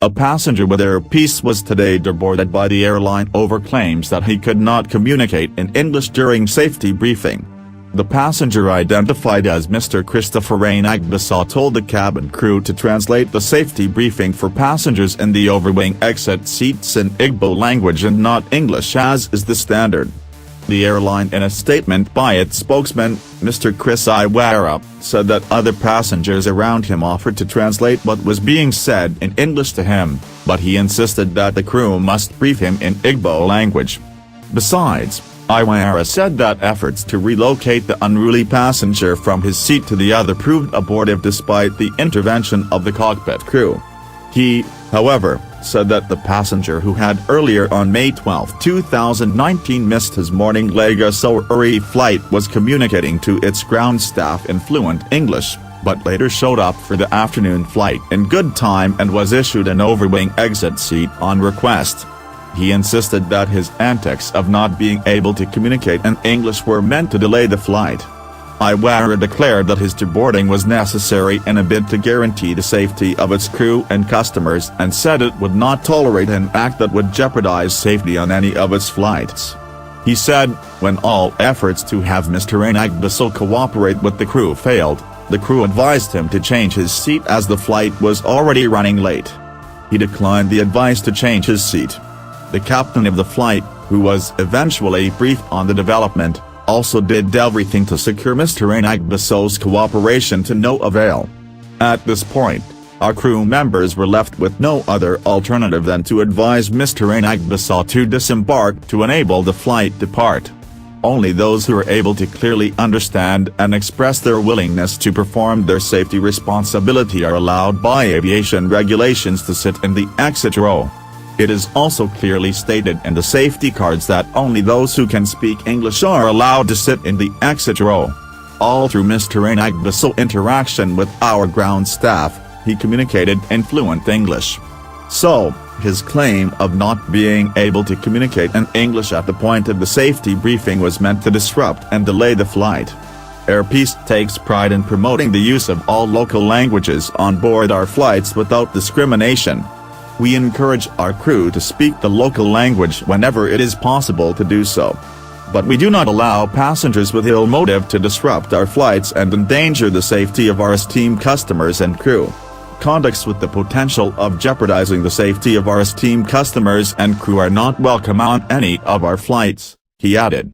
A passenger with AirPeace was today deported by the airline over claims that he could not communicate in English during safety briefing. The passenger, identified as Mr. Christopher Igbo, told the cabin crew to translate the safety briefing for passengers in the overwing exit seats in Igbo language and not English, as is the standard. The airline, in a statement by its spokesman, Mr. Chris Iwara, said that other passengers around him offered to translate what was being said in English to him, but he insisted that the crew must brief him in Igbo language. Besides, Iwara said that efforts to relocate the unruly passenger from his seat to the other proved abortive despite the intervention of the cockpit crew. He, however, said that the passenger who had earlier on May 12, 2019 missed his morning Lagos-Owerri flight was communicating to its ground staff in fluent English, but later showed up for the afternoon flight in good time and was issued an overwing exit seat on request. He insisted that his antics of not being able to communicate in English were meant to delay the flight. Iwara declared that his deboarding was necessary in a bid to guarantee the safety of its crew and customers, and said it would not tolerate an act that would jeopardize safety on any of its flights. He said, when all efforts to have Mr. Igbo cooperate with the crew failed, the crew advised him to change his seat as the flight was already running late. He declined the advice to change his seat. The captain of the flight, who was eventually briefed on the development, also did everything to secure Mr. Igbo's cooperation to no avail. At this point, our crew members were left with no other alternative than to advise Mr. Igbo to disembark to enable the flight depart. Only those who are able to clearly understand and express their willingness to perform their safety responsibility are allowed by aviation regulations to sit in the exit row. It is also clearly stated in the safety cards that only those who can speak English are allowed to sit in the exit row. All through Mr. Igbo's interaction with our ground staff, he communicated in fluent English. So, his claim of not being able to communicate in English at the point of the safety briefing was meant to disrupt and delay the flight. AirPeace takes pride in promoting the use of all local languages on board our flights without discrimination. We encourage our crew to speak the local language whenever it is possible to do so. But we do not allow passengers with ill motive to disrupt our flights and endanger the safety of our esteemed customers and crew. Conducts with the potential of jeopardizing the safety of our esteemed customers and crew are not welcome on any of our flights, he added.